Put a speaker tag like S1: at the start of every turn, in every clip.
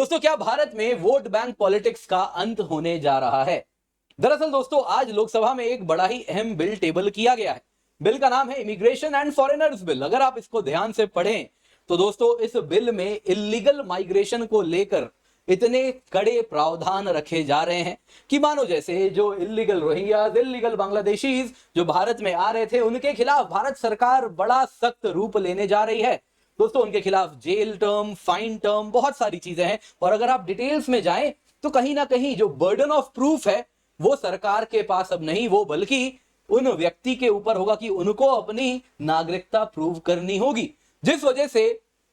S1: दोस्तों क्या भारत में वोट बैंक पॉलिटिक्स का अंत होने जा रहा है? दरअसल दोस्तों आज लोकसभा में एक बड़ा ही अहम बिल टेबल किया गया है। बिल का नाम है इमिग्रेशन एंड फॉरेनर्स बिल। अगर आप इसको ध्यान से पढ़ें तो दोस्तों इस बिल में इलीगल माइग्रेशन को लेकर इतने कड़े प्रावधान रखे जा रहे हैं कि मानो जैसे जो इलीगल रोहिंग्याज, इलीगल बांग्लादेशीज जो भारत में आ रहे थे उनके खिलाफ भारत सरकार बड़ा सख्त रूप लेने जा रही है। दोस्तों उनके खिलाफ जेल टर्म, फाइन टर्म, बहुत सारी चीजें हैं। और अगर आप डिटेल्स में जाएं तो कहीं ना कहीं जो बर्डन ऑफ प्रूफ है वो सरकार के पास अब नहीं, वो बल्कि उन व्यक्ति के ऊपर होगा कि उनको अपनी नागरिकता प्रूव करनी होगी, जिस वजह से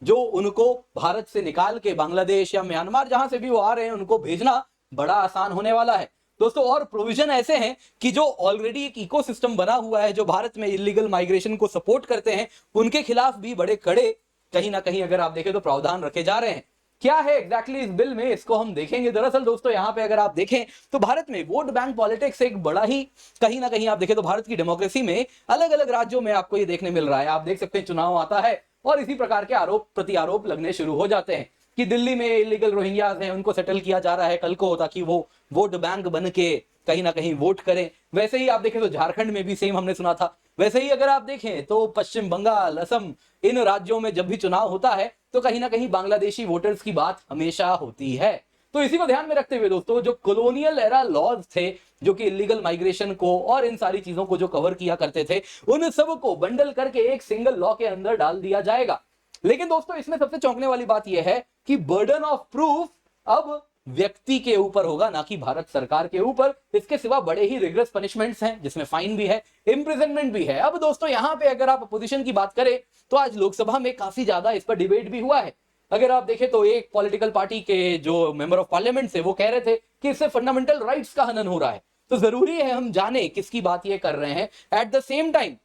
S1: जो उनको भारत से निकाल के बांग्लादेश या म्यांमार जहां से भी वो आ रहे हैं उनको भेजना बड़ा आसान होने वाला है। दोस्तों और प्रोविजन ऐसे हैं कि जो ऑलरेडी एक इकोसिस्टम बना हुआ है जो भारत में इलीगल माइग्रेशन को सपोर्ट करते हैं उनके खिलाफ भी बड़े कड़े कहीं ना कहीं अगर आप देखें तो प्रावधान रखे जा रहे हैं। क्या है एग्जैक्टली इस बिल में, इसको हम देखेंगे। दरअसल दोस्तों यहां पे अगर आप देखें तो भारत में वोट बैंक पॉलिटिक्स एक बड़ा ही कहीं ना कहीं आप देखें तो भारत की डेमोक्रेसी में अलग अलग राज्यों में आपको ये देखने मिल रहा है। आप देख सकते हैं चुनाव आता है और इसी प्रकार के आरोप प्रत्यारोप लगने शुरू हो जाते हैं कि दिल्ली में इलीगल रोहिंग्याज हैं उनको सेटल किया जा रहा है कल को ताकि वो वोट बैंक बन के कहीं ना कहीं वोट करें। वैसे ही आप देखें तो झारखंड में भी सेम हमने सुना था। वैसे ही अगर आप देखें तो पश्चिम बंगाल, असम, इन राज्यों में जब भी चुनाव होता है तो कहीं ना कहीं बांग्लादेशी वोटर्स की बात हमेशा होती है। तो इसी को ध्यान में रखते हुए दोस्तों जो कॉलोनियल एरा लॉज थे जो कि इलीगल माइग्रेशन को और इन सारी चीजों को जो कवर किया करते थे उन सब को बंडल करके एक सिंगल लॉ के अंदर डाल दिया जाएगा। लेकिन दोस्तों इसमें सबसे चौंकने वाली बात यह है कि बर्डन ऑफ प्रूफ अब व्यक्ति के ऊपर होगा, ना कि भारत सरकार के ऊपर। इसके सिवा बड़े ही रिग्रेस पनिशमेंट्स हैं जिसमें फाइन भी है, इंप्रिजनमेंट भी है। अब दोस्तों यहां पे अगर आप अपोजिशन की बात करें तो आज लोकसभा में काफी ज्यादा इस पर डिबेट भी हुआ है। अगर आप देखें तो एक पॉलिटिकल पार्टी के जो मेंबर ऑफ पार्लियामेंट थे वो कह रहे थे कि इससे फंडामेंटल राइट्स का हनन हो रहा है। तो जरूरी है हम जाने किसकी बात ये कर रहे हैं। एट द सेम टाइम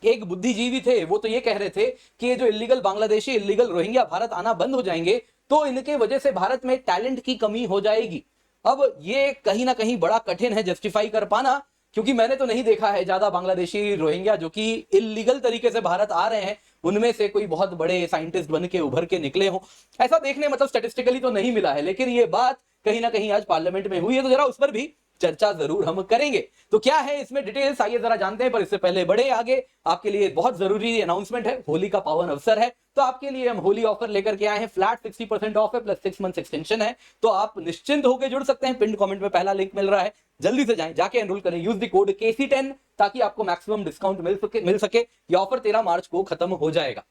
S1: एक बुद्धिजीवी थे वो तो ये कह रहे थे कि ये जो illegal Bangladeshi, illegal Rohingya Bharat आना बंद हो जाएंगे तो इनके वजह से भारत में टैलेंट की कमी हो जाएगी। अब ये कहीं ना कहीं बड़ा कठिन है जस्टिफाई कर पाना, क्योंकि मैंने तो नहीं देखा है ज्यादा बांग्लादेशी रोहिंग्या जो कि इलीगल तरीके से भारत आ रहे हैं उनमें से कोई बहुत बड़े साइंटिस्ट बन के उभर के निकले हो, ऐसा देखने मतलब स्टैटिस्टिकली तो नहीं मिला है। लेकिन ये बात कहीं ना कहीं आज पार्लियामेंट में हुई है तो जरा उस पर भी चर्चा जरूर हम करेंगे। तो क्या है इसमें डिटेल्स आइए जरा जानते हैं। पर इससे पहले बढ़े आगे, आपके लिए बहुत जरूरी अनाउंसमेंट है। होली का पावन अवसर है तो आपके लिए हम होली ऑफर लेकर के आए हैं। फ्लैट 60% ऑफ है प्लस 6 मंथ एक्सटेंशन है। तो आप निश्चिंत होकर जुड़ सकते हैं। पिन कमेंट में पहला लिंक मिल रहा है, जल्दी से जाएं, जाके एनरोल करें। यूज द कोड KC10 ताकि आपको मैक्सिमम डिस्काउंट मिल सके। यह ऑफर 13 मार्च को खत्म हो जाएगा।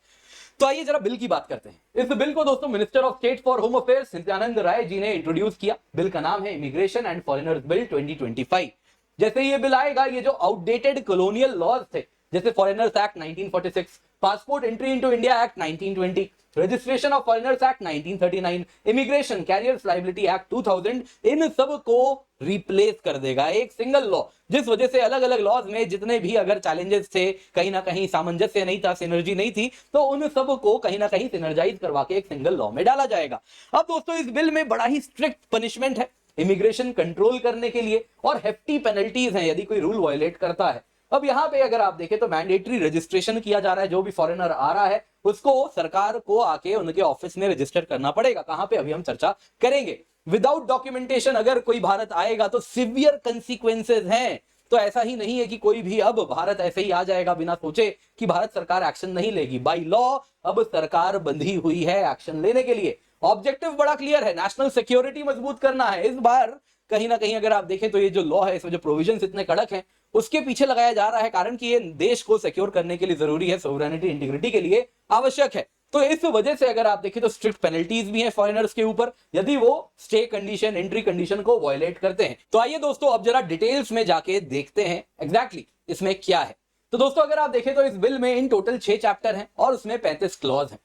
S1: तो आइए जरा बिल की बात करते हैं। इस बिल को दोस्तों minister of state for home affairs Nityanand Rai ji ने इंट्रोड्यूस किया। बिल का नाम है इमिग्रेशन एंड फॉरेनर्स बिल 2025। जैसे ये बिल आएगा, ये जो आउटडेटेड कॉलोनियल लॉज थे जैसे foreigners act 1946, passport entry into India act 1920, registration of foreigners act 1939, immigration carriers liability act 2000, इन सब को रिप्लेस कर देगा एक सिंगल लॉ। जिस वजह से अलग अलग लॉज में जितने भी अगर चैलेंजेस थे, कहीं ना कहीं सामंजस्य नहीं था, सिनर्जी नहीं थी, तो उन सब को कहीं ना कहीं सिनर्जाइज करवा के एक सिंगल लॉ में डाला जाएगा। अब दोस्तों इस बिल में बड़ा ही स्ट्रिक्ट पनिशमेंट है इमिग्रेशन कंट्रोल करने के लिए और हेफ्टी पेनल्टीज हैं यदि कोई रूल वायलेट करता है। अब यहां पे अगर आप देखें तो मैंडेटरी रजिस्ट्रेशन किया जा रहा है। जो भी फॉरेनर आ रहा है उसको सरकार को आके उनके ऑफिस में रजिस्टर करना पड़ेगा। कहां पे अभी हम चर्चा करेंगे। विदाउट डॉक्यूमेंटेशन अगर कोई भारत आएगा तो सिवियर कंसीक्वेंसेस हैं। तो ऐसा ही नहीं है कि कोई भी अब भारत ऐसे ही आ जाएगा बिना सोचे कि भारत सरकार एक्शन नहीं लेगी। बाय लॉ अब सरकार बंधी हुई है एक्शन लेने के लिए। ऑब्जेक्टिव बड़ा क्लियर है, नेशनल सिक्योरिटी मजबूत करना है। इस बार कहीं ना कहीं अगर आप देखें तो ये जो लॉ है इसमें जो प्रोविजंस इतने कड़क हैं उसके पीछे लगाया जा रहा है कारण कि ये देश को सिक्योर करने के लिए जरूरी है, सोवरेनिटी इंटीग्रिटी के लिए आवश्यक है। तो इस वजह से अगर आप देखें तो स्ट्रिक्ट पेनल्टीज भी हैं फॉरेनर्स के ऊपर यदि वो स्टे कंडीशन, एंट्री कंडीशन को वायलेट करते हैं। तो आइए दोस्तों अब जरा डिटेल्स में जाके देखते हैं एग्जैक्टली इसमें क्या है। तो दोस्तों अगर आप देखें तो इस बिल में इन टोटल 6 चैप्टर हैं और उसमें 35 क्लॉज हैं।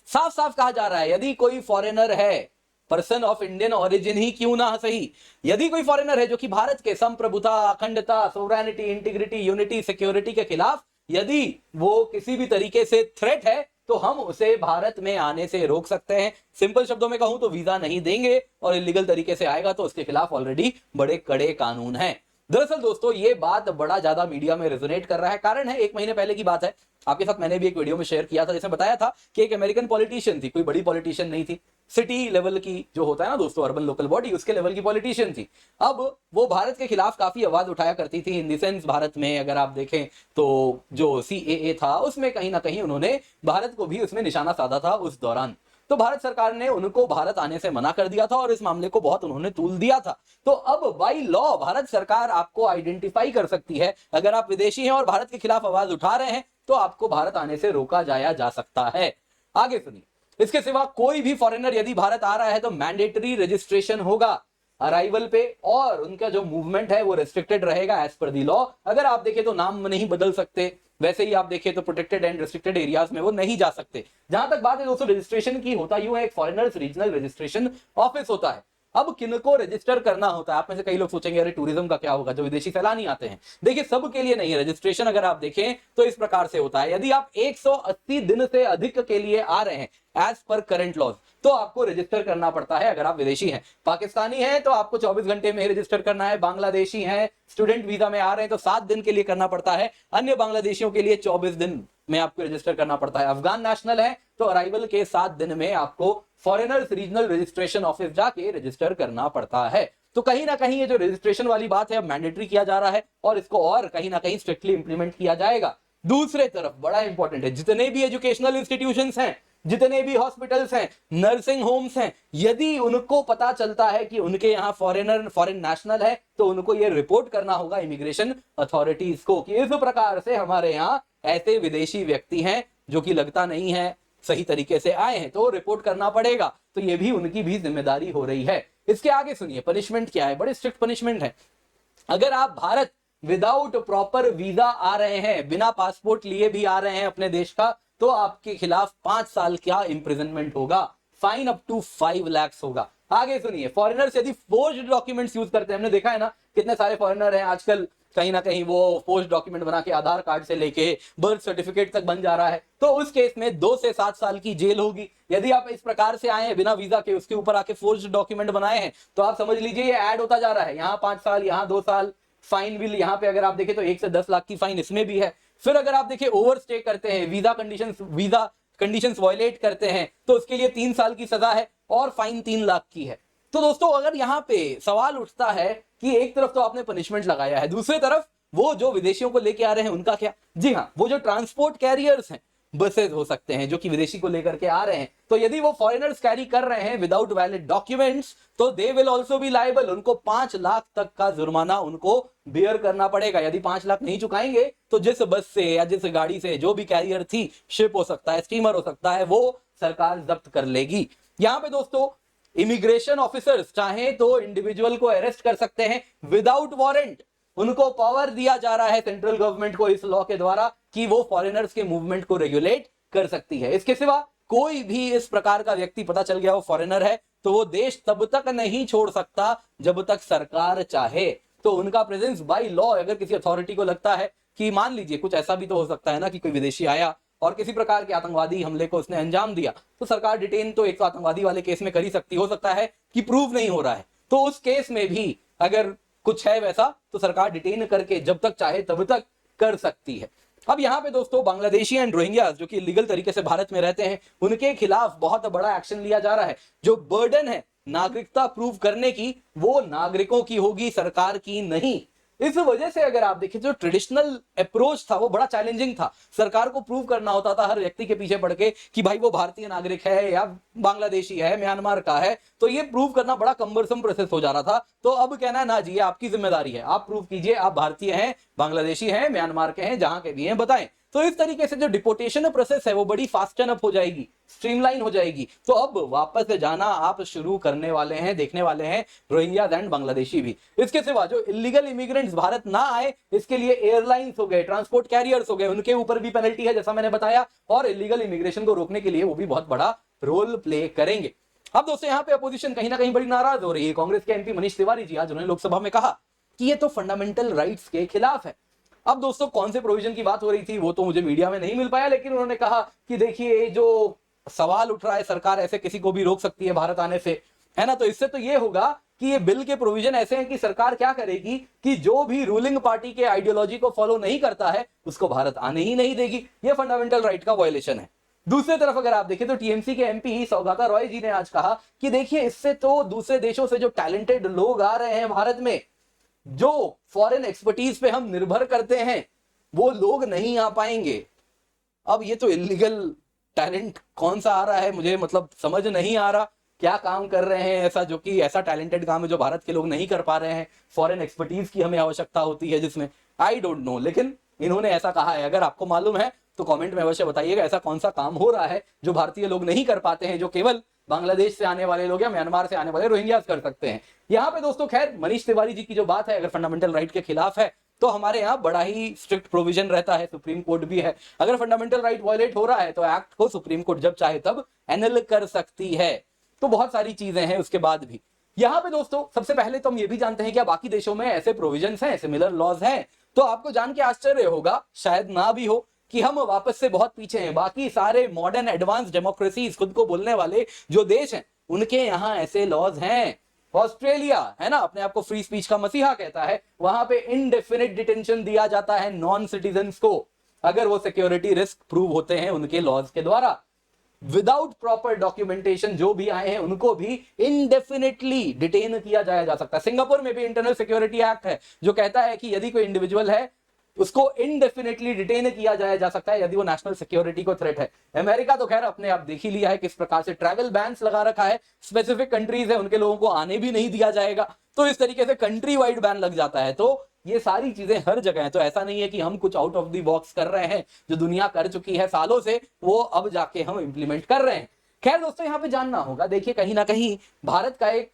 S1: साफ साफ कहा जा रहा है यदि कोई फॉरेनर है, पर्सन ऑफ इंडियन ओरिजिन ही क्यों ना सही, यदि कोई फॉरेनर है जो कि भारत के संप्रभुता, अखंडता, सोवरेनिटी, इंटीग्रिटी, यूनिटी, सिक्योरिटी के खिलाफ यदि वो किसी भी तरीके से थ्रेट है तो हम उसे भारत में आने से रोक सकते हैं। सिंपल शब्दों में कहूं तो वीजा नहीं देंगे और इलीगल तरीके से आएगा तो उसके खिलाफ ऑलरेडी बड़े कड़े कानून हैं। दरअसल दोस्तों ये बात बड़ा ज्यादा मीडिया में रेजोनेट कर रहा है। कारण है 1 महीने पहले की बात है, आपके साथ मैंने भी एक वीडियो में शेयर किया था जिसमें बताया था कि एक अमेरिकन पॉलिटिशियन थी, कोई बड़ी पॉलिटिशियन नहीं थी, सिटी लेवल की जो होता है ना दोस्तों, अर्बन लोकल बॉडी, उसके लेवल की पॉलिटिशियन थी। अब वो भारत के खिलाफ काफी आवाज उठाया करती थी। इन द सेंस भारत में अगर आप देखें तो जो सीएए था उसमें कहीं ना कहीं उन्होंने भारत को भी उसमें निशाना साधा था उस दौरान। तो भारत सरकार ने उनको भारत आने से मना कर दिया था और इस मामले को बहुत उन्होंने तूल दिया था। तो अब बाय लॉ भारत सरकार आपको आइडेंटिफाई कर सकती है, अगर आप विदेशी हैं और भारत के खिलाफ आवाज उठा रहे हैं तो आपको भारत आने से रोका जाया जा सकता है। आगे सुनिए, इसके सिवा कोई भी फॉरेनर यदि भारत आ रहा है तो मैंडेटरी रजिस्ट्रेशन होगा अराइवल पे, और उनका जो मूवमेंट है वो रेस्ट्रिक्टेड रहेगा एज पर दी लॉ। अगर आप देखें तो नाम नहीं बदल सकते, वैसे ही आप देखें तो प्रोटेक्टेड एंड रेस्ट्रिक्टेड एरियाज में वो नहीं जा सकते। जहां तक बात है दोस्तों रजिस्ट्रेशन की, होता यूं है एक फॉरेनर्स रीजनल रजिस्ट्रेशन ऑफिस होता है। अब किनको रजिस्टर करना होता है, आप में से कई लोग सोचेंगे अरे टूरिज्म का क्या होगा, जो विदेशी सैलानी आते हैं। देखिए सबके लिए नहीं है रजिस्ट्रेशन। अगर आप देखें तो इस प्रकार से होता है, यदि आप 180 दिन से अधिक के लिए आ रहे हैं एज पर करंट लॉज तो आपको रजिस्टर करना पड़ता है। अगर आप विदेशी हैं, पाकिस्तानी हैं तो आपको 24 घंटे में ही रजिस्टर करना है, बांग्लादेशी हैं स्टूडेंट वीजा में आ रहे हैं तो 7 दिन के लिए करना पड़ता है, अन्य बांग्लादेशियों के लिए 24 दिन में आपको रजिस्टर करना पड़ता है। अफगान नेशनल है तो अराइवल के 7 दिन में आपको फॉरेनर्स रीजनल रजिस्ट्रेशन ऑफिस जाके रजिस्टर करना पड़ता है। तो कहीं ना कहीं ये जो रजिस्ट्रेशन वाली बात है अब मैंडेटरी किया जा रहा है और इसको और कहीं ना कहीं स्ट्रिक्टली इंप्लीमेंट किया जाएगा। दूसरे तरफ बड़ा इंपॉर्टेंट है, जितने भी एजुकेशनल इंस्टीट्यूशंस हैं, जितने भी हॉस्पिटल्स हैं, नर्सिंग होम्स हैं, यदि उनको पता चलता है कि उनके यहाँ फॉरेन नेशनल है तो उनको ये रिपोर्ट करना होगा इमिग्रेशन अथॉरिटीज को कि इस प्रकार से हमारे यहाँ ऐसे विदेशी व्यक्ति हैं जो कि लगता नहीं है सही तरीके से आए हैं, तो रिपोर्ट करना पड़ेगा। तो ये भी उनकी भी जिम्मेदारी हो रही है। इसके आगे सुनिए पनिशमेंट क्या है, बड़े स्ट्रिक्ट पनिशमेंट है। अगर आप भारत विदाउट प्रॉपर वीजा आ रहे हैं, बिना पासपोर्ट लिए भी आ रहे हैं अपने देश का, तो आपके खिलाफ 5 साल का इंप्रिजनमेंट होगा, फाइन अप टू 5 लाख होगा। आगे सुनिए, फॉरेनर्स यदि फोर्ज्ड डॉक्यूमेंट्स यूज करते हैं, हमने देखा है ना कितने सारे फॉरेनर हैं आजकल, कहीं ना कहीं वो फोर्ज्ड डॉक्यूमेंट बना के आधार कार्ड से लेके बर्थ सर्टिफिकेट तक बन जा रहा है, तो उस केस में 2 से 7 साल की जेल होगी। यदि आप इस प्रकार से आए हैं बिना वीजा के, उसके ऊपर आके फोर्ज्ड डॉक्यूमेंट बनाए हैं, तो आप समझ लीजिए ये ऐड होता जा रहा है, यहाँ 5 साल, यहाँ 2 साल, फाइन बिल यहाँ पे अगर आप देखें तो 1 से 10 लाख की फाइन इसमें भी है। फिर अगर आप देखें ओवर स्टे करते हैं, वीजा कंडीशंस वायलेट करते हैं तो उसके लिए 3 साल की सजा है और फाइन 3 लाख की है। तो दोस्तों अगर यहाँ पे सवाल उठता है कि एक तरफ तो आपने पनिशमेंट लगाया है, दूसरी तरफ वो जो विदेशियों को लेके आ रहे हैं उनका क्या? जी हाँ, वो जो ट्रांसपोर्ट कैरियर्स हैं, बसेज हो सकते हैं जो कि विदेशी को लेकर के आ रहे हैं, तो यदि वो फॉरेनर्स कैरी कर रहे हैं विदाउट वैलिड डॉक्यूमेंट्स तो they will also be liable, उनको 5 लाख तक का जुर्माना उनको बियर करना पड़ेगा। यदि 5 लाख नहीं चुकाएंगे तो जिस बस से या जिस गाड़ी से जो भी कैरियर थी, शिप हो सकता है, स्टीमर हो सकता है, वो सरकार जब्त कर लेगी। यहां पे दोस्तों इमिग्रेशन ऑफिसर्स चाहे तो इंडिविजुअल को अरेस्ट कर सकते हैं विदाउट वारंट, उनको पावर दिया जा रहा है सेंट्रल गवर्नमेंट को इस लॉ के द्वारा कि वो फॉरेनर्स के मूवमेंट को रेगुलेट कर सकती है। इसके सिवा कोई भी इस प्रकार का व्यक्ति पता चल गया वो फॉरेनर है तो वो देश तब तक नहीं छोड़ सकता जब तक सरकार चाहे। तो उनका प्रेजेंस बाय लॉ, अगर किसी अथॉरिटी को लगता है कि मान लीजिए कुछ ऐसा भी तो हो सकता है ना कि कोई विदेशी आया और किसी प्रकार के आतंकवादी हमले को उसने अंजाम दिया, तो सरकार डिटेन तो एक तो आतंकवादी वाले केस में कर ही सकती, हो सकता है कि प्रूव नहीं हो रहा है, तो उस केस में भी अगर कुछ है वैसा तो सरकार डिटेन करके जब तक चाहे तब तक कर सकती है। अब यहाँ पे दोस्तों बांग्लादेशी एंड रोहिंग्यास जो कि इलीगल तरीके से भारत में रहते हैं, उनके खिलाफ बहुत बड़ा एक्शन लिया जा रहा है। जो बर्डन है नागरिकता प्रूव करने की वो नागरिकों की होगी, सरकार की नहीं। इस वजह से अगर आप देखें जो ट्रेडिशनल अप्रोच था वो बड़ा चैलेंजिंग था, सरकार को प्रूव करना होता था हर व्यक्ति के पीछे पड़ के कि भाई वो भारतीय नागरिक है या बांग्लादेशी है, म्यांमार का है, तो ये प्रूव करना बड़ा कम्बरसम प्रोसेस हो जा रहा था। तो अब कहना है ना जी ये आपकी जिम्मेदारी है, आप प्रूव कीजिए आप भारतीय हैं, बांग्लादेशी हैं, म्यांमार के हैं, जहां के भी हैं बताएं। तो इस तरीके से जो डिपोर्टेशन प्रोसेस है वो बड़ी फास्टन अप हो जाएगी, स्ट्रीमलाइन हो जाएगी। तो अब वापस जाना आप शुरू करने वाले हैं, देखने वाले हैं रोहिंग्यास एंड बांग्लादेशी भी। इसके सिवा जो इलीगल इमिग्रेंट्स भारत ना आए इसके लिए एयरलाइंस हो गए, ट्रांसपोर्ट कैरियर्स हो गए, उनके ऊपर भी पेनल्टी है जैसा मैंने बताया, और इलीगल इमिग्रेशन को रोकने के लिए वो भी बहुत बड़ा रोल प्ले करेंगे। अब दोस्तों यहाँ पे अपोजिशन कहीं ना कहीं बड़ी नाराज हो रही है। कांग्रेस के एमपी मनीष तिवारी जी आज उन्होंने लोकसभा में कहा कि ये तो फंडामेंटल राइट्स के खिलाफ है। अब दोस्तों कौन से प्रोविजन की बात हो रही थी वो तो मुझे मीडिया में नहीं मिल पाया, लेकिन उन्होंने कहा कि देखिए जो सवाल उठ रहा है सरकार ऐसे किसी को भी रोक सकती है भारत आने से, है ना। तो इससे तो ये होगा कि ये बिल के प्रोविजन ऐसे हैं कि सरकार क्या करेगी कि जो भी रूलिंग पार्टी के आइडियोलॉजी को फॉलो नहीं करता है उसको भारत आने ही नहीं देगी। ये फंडामेंटल राइट का वायलेशन है। दूसरी तरफ अगर आप देखें तो टीएमसी के एमपी सौगाता रॉय जी ने आज कहा कि देखिए इससे तो दूसरे देशों से जो टैलेंटेड लोग आ रहे हैं भारत में, जो फॉरेन एक्सपर्टीज पे हम निर्भर करते हैं, वो लोग नहीं आ पाएंगे। अब ये तो इलीगल टैलेंट कौन सा आ रहा है, मुझे मतलब समझ नहीं आ रहा क्या काम कर रहे हैं ऐसा, जो कि ऐसा टैलेंटेड काम है जो भारत के लोग नहीं कर पा रहे हैं, फॉरेन एक्सपर्टीज की हमें आवश्यकता होती है जिसमें, आई डोंट नो, लेकिन इन्होंने ऐसा कहा है। अगर आपको मालूम है तो कमेंट में अवश्य बताइएगा ऐसा कौन सा काम हो रहा है जो भारतीय लोग नहीं कर पाते हैं, जो केवल बांग्लादेश से आने वाले लोग या म्यांमार से आने वाले रोहिंग्यास कर सकते हैं। यहाँ पे दोस्तों खैर मनीष तिवारी जी की जो बात है, अगर फंडामेंटल राइट के खिलाफ है तो हमारे यहाँ बड़ा ही स्ट्रिक्ट प्रोविजन रहता है, सुप्रीम कोर्ट भी है। अगर फंडामेंटल राइट वायलेट हो रहा है तो एक्ट को सुप्रीम कोर्ट जब चाहे तब एनल कर सकती है। तो बहुत सारी चीजें हैं उसके बाद भी। यहाँ पे दोस्तों सबसे पहले तो हम ये भी जानते हैं कि बाकी देशों में ऐसे प्रोविजंस हैं, सिमिलर लॉज हैं, तो आपको जान के आश्चर्य होगा, शायद ना भी हो, कि हम वापस से बहुत पीछे हैं। बाकी सारे मॉडर्न एडवांस डेमोक्रेसीज खुद को बोलने वाले जो देश हैं उनके यहाँ ऐसे लॉज हैं। ऑस्ट्रेलिया है ना, अपने आप को फ्री स्पीच का मसीहा कहता है, वहां पे इनडेफिनिट डिटेंशन दिया जाता है नॉन सिटीजन्स को अगर वो सिक्योरिटी रिस्क प्रूव होते हैं उनके लॉज के द्वारा। विदाउट प्रॉपर डॉक्यूमेंटेशन जो भी आए हैं उनको भी इनडेफिनेटली डिटेन किया जाया जा सकता है। सिंगापुर में भी इंटरनल सिक्योरिटी एक्ट है जो कहता है कि यदि कोई इंडिविजुअल है उसको इनडेफिनेटली डिटेन किया जाया जा सकता है यदि वो नेशनल सिक्योरिटी को थ्रेट है। अमेरिका तो खैर अपने आप देख ही लिया है किस प्रकार से ट्रैवल बैन्स लगा रखा है, स्पेसिफिक कंट्रीज है उनके लोगों को आने भी नहीं दिया जाएगा, तो इस तरीके से कंट्री वाइड बैन लग जाता है। तो ये सारी चीजें हर जगह है, तो ऐसा नहीं है कि हम कुछ आउट ऑफ द बॉक्स कर रहे हैं, जो दुनिया कर चुकी है सालों से वो अब जाके हम इंप्लीमेंट कर रहे हैं। खैर दोस्तों यहाँ पे जानना होगा, देखिए कहीं ना कहीं भारत का एक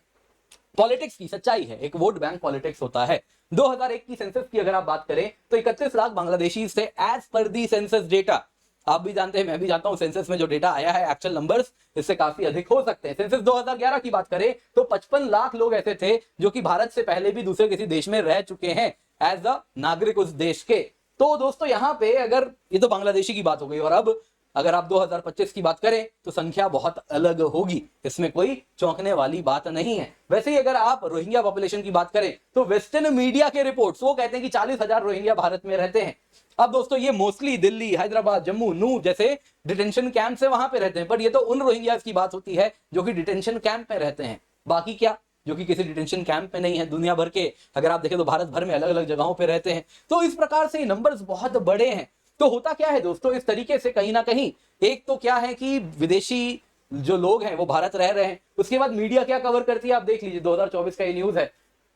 S1: पॉलिटिक्स की सच्चाई है, एक वोट बैंक पॉलिटिक्स होता है। 2001 की सेंसस की अगर आप बात करें तो 31 लाख बांग्लादेशी थे एज पर दी सेंसस डेटा। आप भी जानते हैं, मैं भी जानता हूं, सेंसस में जो डेटा आया है एक्चुअल नंबर्स इससे काफी अधिक हो सकते हैं। सेंसस 2011 की बात करें तो 55 लाख लोग ऐसे थे जो कि भारत से पहले भी दूसरे किसी देश में रह चुके हैं एज अ नागरिक उस देश के। तो दोस्तों यहाँ पे अगर ये तो बांग्लादेशी की बात हो गई, और अब अगर आप 2025 की बात करें तो संख्या बहुत अलग होगी, इसमें कोई चौंकने वाली बात नहीं है। वैसे ही अगर आप रोहिंग्या पॉपुलेशन की बात करें तो वेस्टर्न मीडिया के रिपोर्ट्स वो कहते हैं कि 40,000 रोहिंग्या भारत में रहते हैं। अब दोस्तों ये मोस्टली दिल्ली, हैदराबाद, जम्मू, नू जैसे डिटेंशन कैंप से वहां पे रहते हैं, पर ये तो उन रोहिंग्यास की बात होती है जो कि डिटेंशन कैंप में रहते हैं। बाकी क्या जो कि किसी डिटेंशन कैंप में नहीं है, दुनिया भर के अगर आप देखें तो भारत भर में अलग अलग जगहों पे रहते हैं। तो इस प्रकार से नंबर्स बहुत बड़े हैं। तो होता क्या है दोस्तों, इस तरीके से कहीं ना कहीं एक तो क्या है कि विदेशी जो लोग हैं वो भारत रह रहे हैं, उसके बाद मीडिया क्या कवर करती है आप देख लीजिए, 2024 का ये न्यूज है,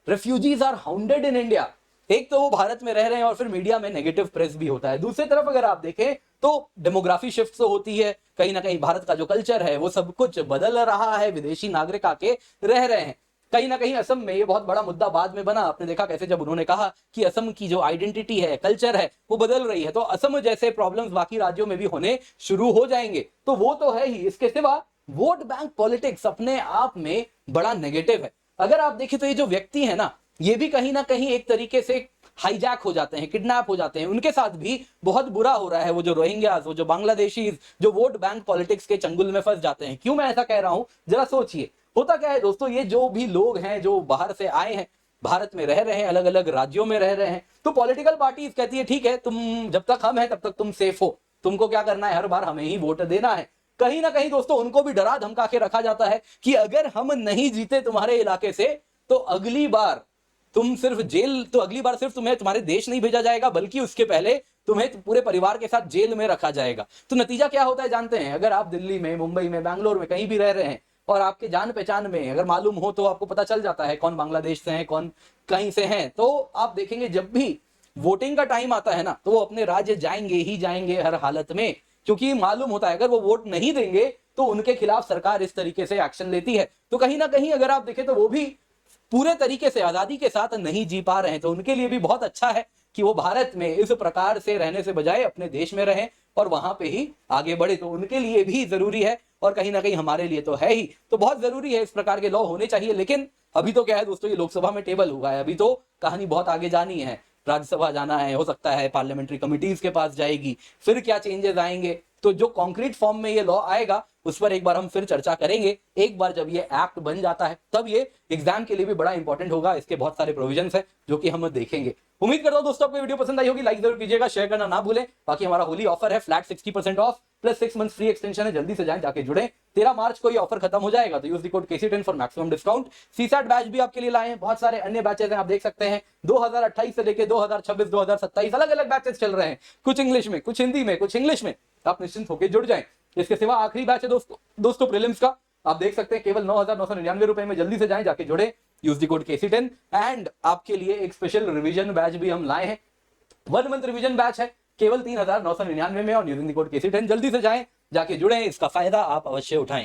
S1: refugees are hounded in India. एक तो वो भारत में रह रहे हैं और फिर मीडिया में नेगेटिव प्रेस भी होता है। दूसरी तरफ अगर आप देखें तो डेमोग्राफी शिफ्ट तो होती है, कहीं ना कहीं भारत का जो कल्चर है वो सब कुछ बदल रहा है, विदेशी नागरिक आके रह रहे हैं। कहीं ना कहीं असम में ये बहुत बड़ा मुद्दा बाद में बना, आपने देखा कैसे जब उन्होंने कहा कि असम की जो आइडेंटिटी है, कल्चर है, वो बदल रही है, तो असम जैसे प्रॉब्लम्स बाकी राज्यों में भी होने शुरू हो जाएंगे। तो वो तो है ही, इसके सिवा वोट बैंक पॉलिटिक्स अपने आप में बड़ा नेगेटिव है। अगर आप देखें तो ये जो व्यक्ति है ना, ये भी कहीं ना कहीं एक तरीके से हाईजैक हो जाते हैं, किडनैप हो जाते हैं, उनके साथ भी बहुत बुरा हो रहा है। वो जो रोहिंग्यास, वो जो बांग्लादेशी जो वोट बैंक पॉलिटिक्स के चंगुल में फंस जाते हैं। क्यों मैं ऐसा कह रहा हूं, जरा सोचिए। होता क्या है दोस्तों, ये जो भी लोग हैं जो बाहर से आए हैं, भारत में रह रहे हैं, अलग अलग राज्यों में रह रहे हैं, तो पॉलिटिकल पार्टीज कहती है ठीक है, तुम जब तक हम हैं तब तक तुम सेफ हो, तुमको क्या करना है, हर बार हमें ही वोट देना है। कहीं ना कहीं दोस्तों उनको भी डरा धमका के रखा जाता है कि अगर हम नहीं जीते तुम्हारे इलाके से तो अगली बार तुम सिर्फ जेल, तो अगली बार सिर्फ तुम्हें तुम्हारे देश नहीं भेजा जाएगा बल्कि उसके पहले तुम्हें पूरे परिवार के साथ जेल में रखा जाएगा। तो नतीजा क्या होता है जानते हैं, अगर आप दिल्ली में, मुंबई में, बैंगलोर में कहीं भी रह रहे हैं और आपके जान पहचान में अगर मालूम हो तो आपको पता चल जाता है कौन बांग्लादेश से है, कौन कहीं से हैं, तो आप देखेंगे जब भी वोटिंग का टाइम आता है ना तो वो अपने राज्य जाएंगे ही जाएंगे हर हालत में, क्योंकि मालूम होता है अगर वो वोट नहीं देंगे तो उनके खिलाफ सरकार इस तरीके से एक्शन लेती है। तो कहीं ना कहीं अगर आप देखें तो वो भी पूरे तरीके से आजादी के साथ नहीं जी पा रहे हैं, तो उनके लिए भी बहुत अच्छा है कि वो भारत में इस प्रकार से रहने से बजाय अपने देश में रहें और वहां पे ही आगे बढ़े। तो उनके लिए भी जरूरी है और कहीं ना कहीं हमारे लिए तो है ही, तो बहुत जरूरी है, इस प्रकार के लॉ होने चाहिए। लेकिन अभी तो क्या है दोस्तों, ये लोकसभा में टेबल हुआ है, अभी तो कहानी बहुत आगे जानी है, राज्यसभा जाना है, हो सकता है पार्लियामेंट्री कमिटीज के पास जाएगी, फिर क्या चेंजेस आएंगे तो जो कॉन्क्रीट फॉर्म में ये लॉ आएगा उस पर एक बार हम फिर चर्चा करेंगे। एक बार जब ये एक्ट बन जाता है तब ये एग्जाम के लिए भी बड़ा इंपॉर्टेंट होगा। इसके बहुत सारे प्रोविजंस हैं जो कि हम देखेंगे। उम्मीद करता हूं दोस्तों आपको वीडियो पसंद आई होगी, लाइक जरूर कीजिएगा, शेयर करना ना भूलें। बाकी हमारा होली ऑफर है, flat 60% of plus 6 months free extension है, जल्दी से जाएं, जाके जुड़े। 13 मार्च को ये ऑफर खत्म हो जाएगा, तो use the code KC10 for maximum discount. CSAT batch भी आपके लिए लाए हैं, बहुत सारे अन्य बैचेस हैं, आप देख सकते हैं 2028 से लेकर 2026 2027 अलग अलग बैचेस चल रहे हैं, कुछ इंग्लिश में, कुछ हिंदी में, कुछ इंग्लिश में। आप निश्चिंत होकर जुड़ जाएं। इसके सिवा आखिरी बैच है दोस्तों प्रीलिम्स का, आप देख सकते हैं केवल 9,999 रुपए में। जल्दी से जाएं, जाके जुड़े, use the code KC10। And आपके लिए एक स्पेशल रिवीजन बैच भी हम लाए हैं, 1 मंथ रिवीजन बैच है केवल 3,999 में और यूजिंग द कोड KC10। जल्दी से जाएं, जाके जुड़े, इसका फायदा आप अवश्य उठाएं।